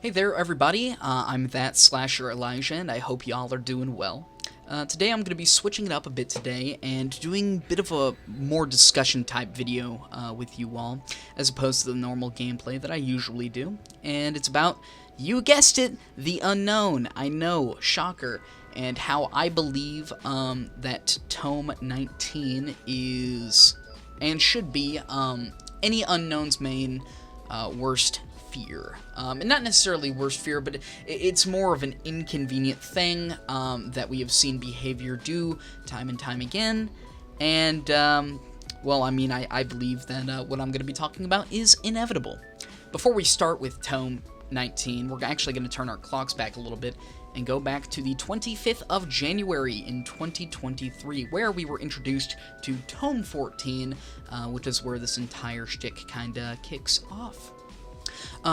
Hey there, everybody. I'm that slasher Elijah, and I hope y'all are doing well. Today I'm going to be switching it up a bit today and doing a bit of a more discussion type video with you all, as opposed to the normal gameplay that I usually do. And it's about, you guessed it, the unknown. I know, shocker. And how I believe that Tome 19 is, and should be, any unknown's main worst fear. And not necessarily worst fear, but it's more of an inconvenient thing that we have seen behavior do time and time again. And, well, I mean, I believe that what I'm going to be talking about is inevitable. Before we start with Tome 19, we're actually going to turn our clocks back a little bit and go back to the 25th of January in 2023, where we were introduced to Tome 14, which is where this entire shtick kinda kicks off.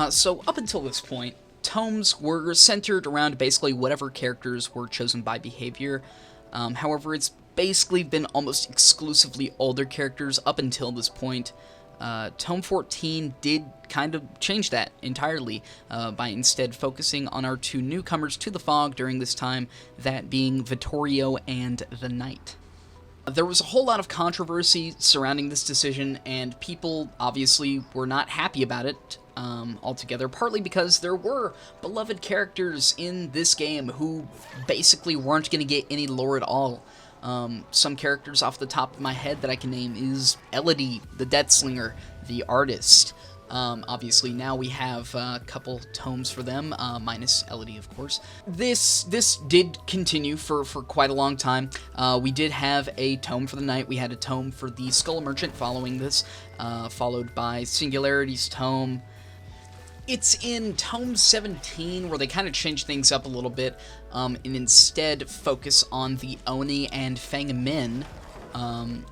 So up until this point, tomes were centered around basically whatever characters were chosen by behavior. However, it's basically been almost exclusively older characters up until this point. Tome 14 did kind of change that entirely by instead focusing on our two newcomers to the fog during this time, that being Vittorio and the Knight. There was a whole lot of controversy surrounding this decision, and people obviously were not happy about it altogether, partly because there were beloved characters in this game who basically weren't going to get any lore at all. Some characters off the top of my head that I can name is Elodie, the Deathslinger, the artist. Obviously now we have a couple tomes for them, minus Elodie, of course. This did continue for quite a long time. We did have a tome for the Knight, we had a tome for the Skull Merchant following this, followed by Singularity's tome. It's in Tome 17 where they kind of change things up a little bit, and instead focus on the Oni and Feng Min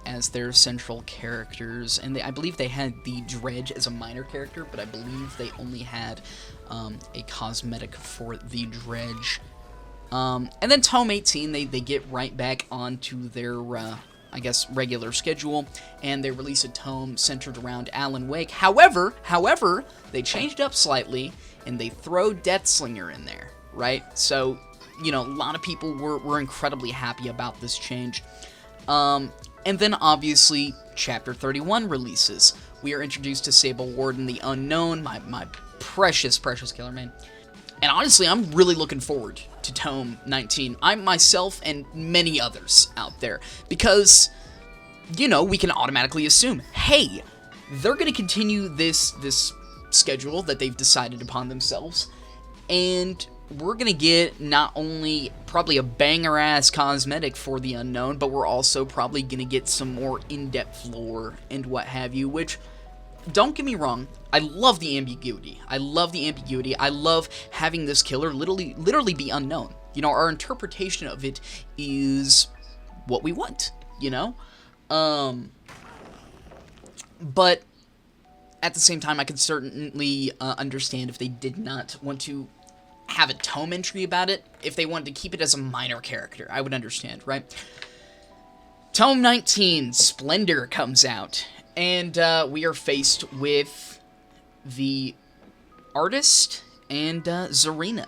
as their central characters. And I believe they had the Dredge as a minor character, but I believe they only had a cosmetic for the Dredge. And then Tome 18, they get right back onto their I guess, regular schedule, and they release a tome centered around Alan Wake. However, they changed up slightly, and they throw Deathslinger in there, right? So, you know, a lot of people were incredibly happy about this change. And then, obviously, Chapter 31 releases. We are introduced to Sable Warden, the Unknown, my precious killer, man. And honestly, I'm really looking forward to Tome 19. I myself and many others out there. Because, you know, we can automatically assume, hey, they're going to continue this schedule that they've decided upon themselves. And we're going to get not only probably a banger-ass cosmetic for the Unknown, but we're also probably going to get some more in-depth lore and what have you, which, don't get me wrong, I love the ambiguity. I love having this killer literally be unknown. You know, our interpretation of it is what we want, you know? But at the same time, I could certainly understand if they did not want to have a tome entry about it. If they wanted to keep it as a minor character, I would understand, right? Tome 19, Splendor, comes out. And we are faced with the artist and Zarina,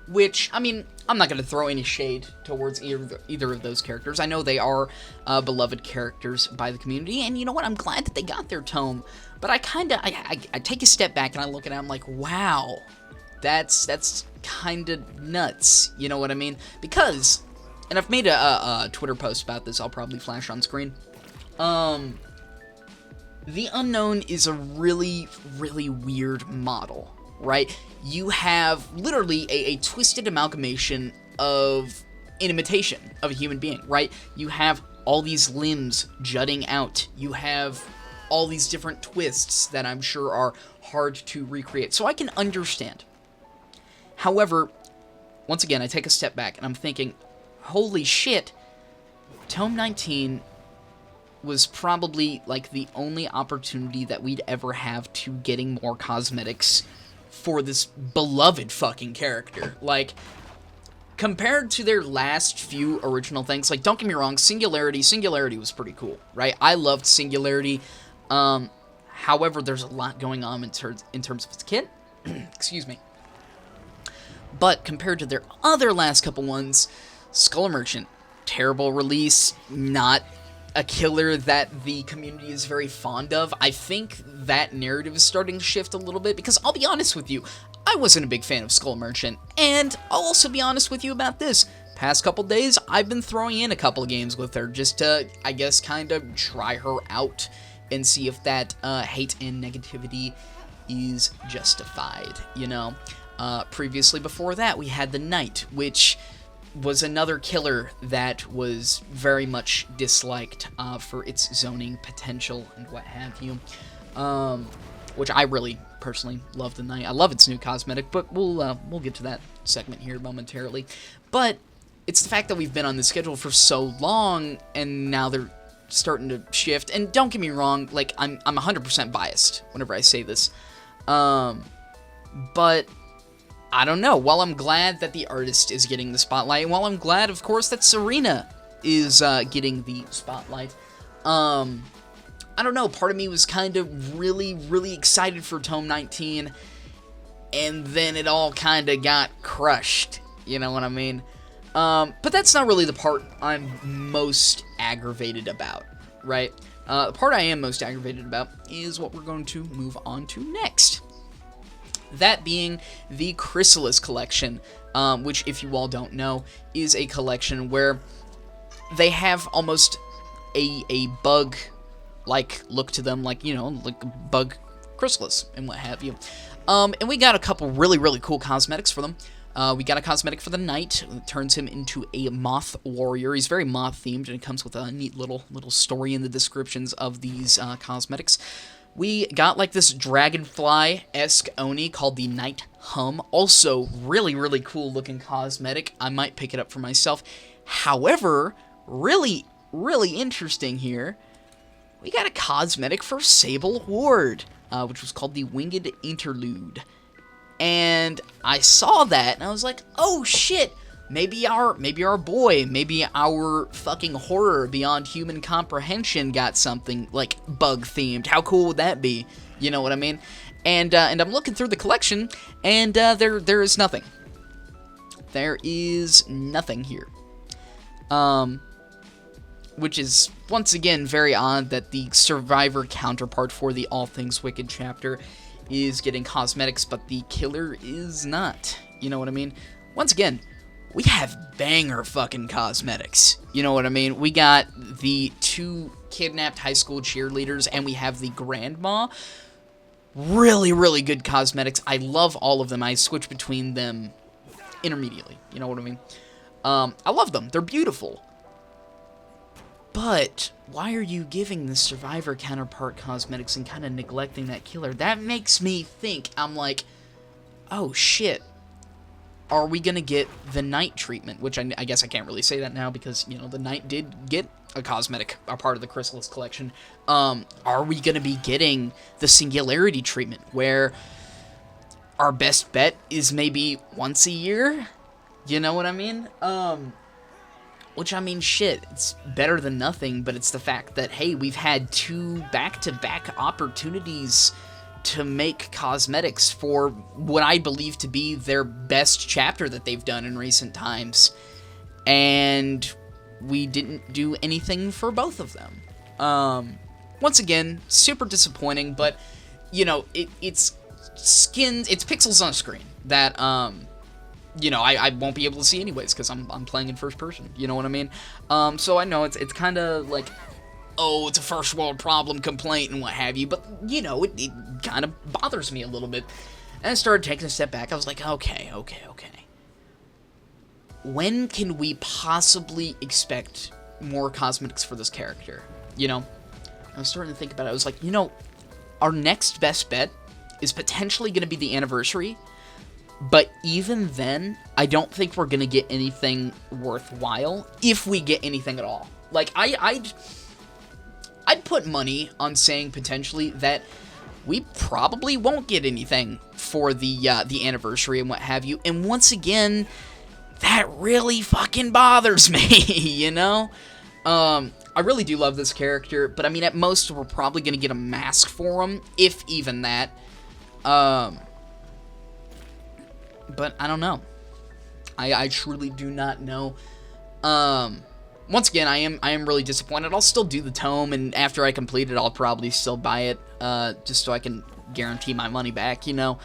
which, I mean, I'm not going to throw any shade towards either of those characters. I know they are beloved characters by the community, and you know what? I'm glad that they got their tome, but I take a step back and I look at it, I'm like, wow, that's kind of nuts, you know what I mean? Because, and I've made a Twitter post about this, I'll probably flash on screen, the Unknown is a really weird model, right? You have literally a twisted amalgamation of an imitation of a human being, right? You have all these limbs jutting out. You have all these different twists that I'm sure are hard to recreate. So I can understand. However, once again, I take a step back and I'm thinking, holy shit, Tome 19 was probably, like, the only opportunity that we'd ever have to getting more cosmetics for this beloved fucking character. Like, compared to their last few original things, like, don't get me wrong, Singularity was pretty cool, right? I loved Singularity. However, there's a lot going on in terms of its kit. Excuse me. But compared to their other last couple ones, Skull Merchant, terrible release, not a killer that the community is very fond of. I think that narrative is starting to shift a little bit, because I'll be honest with you, I wasn't a big fan of Skull Merchant, and I'll also be honest with you about this. Past couple days, I've been throwing in a couple of games with her, just to, I guess, kind of try her out, and see if that hate and negativity is justified, you know? Previously before that, we had the Knight, which was another killer that was very much disliked for its zoning potential and what have you. Which I really personally love the Knight. I love its new cosmetic, but we'll get to that segment here momentarily. But it's the fact that we've been on the schedule for so long, and now they're starting to shift. And don't get me wrong, like I'm 100% biased whenever I say this, but I don't know. While I'm glad that the artist is getting the spotlight, and while I'm glad, of course, that Serena is getting the spotlight, I don't know. Part of me was kind of really, really excited for Tome 19, and then it all kind of got crushed. You know what I mean? But that's not really the part I'm most aggravated about, right? The part I am most aggravated about is what we're going to move on to next. That being the Chrysalis collection, which, if you all don't know, is a collection where they have almost a bug-like look to them, like, you know, like bug Chrysalis and what have you. And we got a couple really, really cool cosmetics for them. We got a cosmetic for the Knight. It turns him into a moth warrior. He's very moth-themed, and it comes with a neat little story in the descriptions of these cosmetics. We got, like, this dragonfly-esque Oni called the Night Hum. Also, really, really cool-looking cosmetic. I might pick it up for myself. However, really, really interesting here, we got a cosmetic for Sable Ward, which was called the Winged Interlude. And I saw that, and I was like, oh, shit! Maybe our boy, maybe our fucking horror beyond human comprehension got something, like, bug-themed. How cool would that be? You know what I mean? And I'm looking through the collection, and there is nothing. There is nothing here. Which is, once again, very odd that the Survivor counterpart for the All Things Wicked chapter is getting cosmetics, but the killer is not. You know what I mean? Once again, we have banger fucking cosmetics. You know what I mean? We got the 2 kidnapped high school cheerleaders, and we have the grandma. Really, really good cosmetics. I love all of them. I switch between them intermediately. You know what I mean? I love them. They're beautiful. But why are you giving the Survivor counterpart cosmetics and kind of neglecting that killer? That makes me think, I'm like, oh shit. Are we going to get the Knight treatment? Which I guess I can't really say that now because, you know, the Knight did get a cosmetic, a part of the Chrysalis collection. Are we going to be getting the Singularity treatment where our best bet is maybe once a year? You know what I mean? Which, I mean, shit, it's better than nothing, but it's the fact that, hey, we've had 2 back-to-back opportunities to make cosmetics for what I believe to be their best chapter that they've done in recent times. And we didn't do anything for both of them. Once again, super disappointing, but, you know, it's pixels on a screen that, you know, I won't be able to see anyways, because I'm playing in first person, you know what I mean? So I know it's kind of like, oh, it's a first world problem complaint and what have you, but, you know, it kind of bothers me a little bit. And I started taking a step back. I was like, okay. When can we possibly expect more cosmetics for this character? You know, I was starting to think about it. I was like, you know, our next best bet is potentially going to be the anniversary, but even then, I don't think we're going to get anything worthwhile, if we get anything at all. Like, I'd put money on saying potentially that we probably won't get anything for the anniversary and what have you. And once again, that really fucking bothers me, you know? I really do love this character, but I mean, at most, we're probably going to get a mask for him, if even that. But I don't know. I truly do not know. Once again, I am really disappointed. I'll still do the tome, and after I complete it, I'll probably still buy it, just so I can guarantee my money back, you know.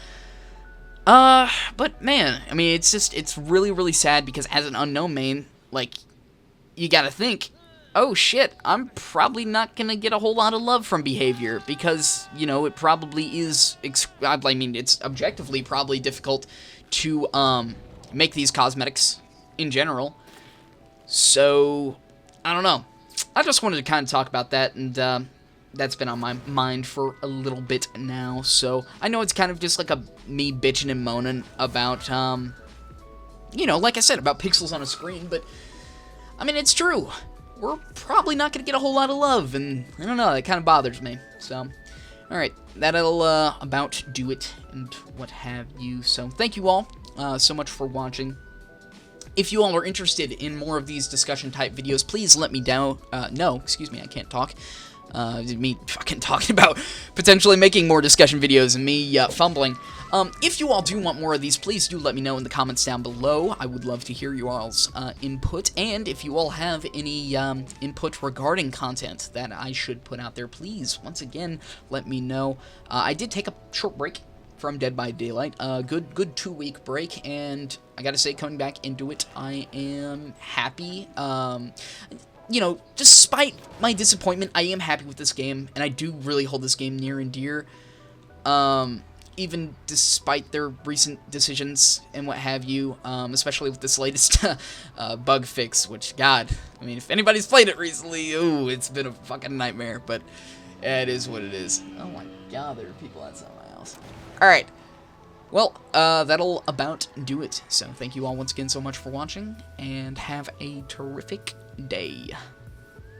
But man, I mean, it's really, really sad because as an unknown main, like, you gotta think, oh shit, I'm probably not gonna get a whole lot of love from behavior because, you know, it probably is, I mean, it's objectively probably difficult to, make these cosmetics in general. So, I don't know. I just wanted to kind of talk about that, and, that's been on my mind for a little bit now, so I know it's kind of just like me bitching and moaning about, you know, like I said, about pixels on a screen, but, I mean, it's true. We're probably not going to get a whole lot of love, and I don't know, that kind of bothers me, so, alright, that'll, about do it, and what have you, so thank you all, so much for watching. If you all are interested in more of these discussion-type videos, please let me know, excuse me, I can't talk, me fucking talking about potentially making more discussion videos and me fumbling. If you all do want more of these, please do let me know in the comments down below. I would love to hear you all's input, and if you all have any input regarding content that I should put out there, please, once again, let me know. I did take a short break from Dead by Daylight, good 2-week break, and I gotta say, coming back into it, I am happy. You know, despite my disappointment, I am happy with this game, and I do really hold this game near and dear, even despite their recent decisions and what have you, especially with this latest bug fix, which, God, I mean, if anybody's played it recently, ooh, it's been a fucking nightmare, but it is what it is. Oh my God, there are people outside my house. Alright, well, that'll about do it, so thank you all once again so much for watching, and have a terrific day.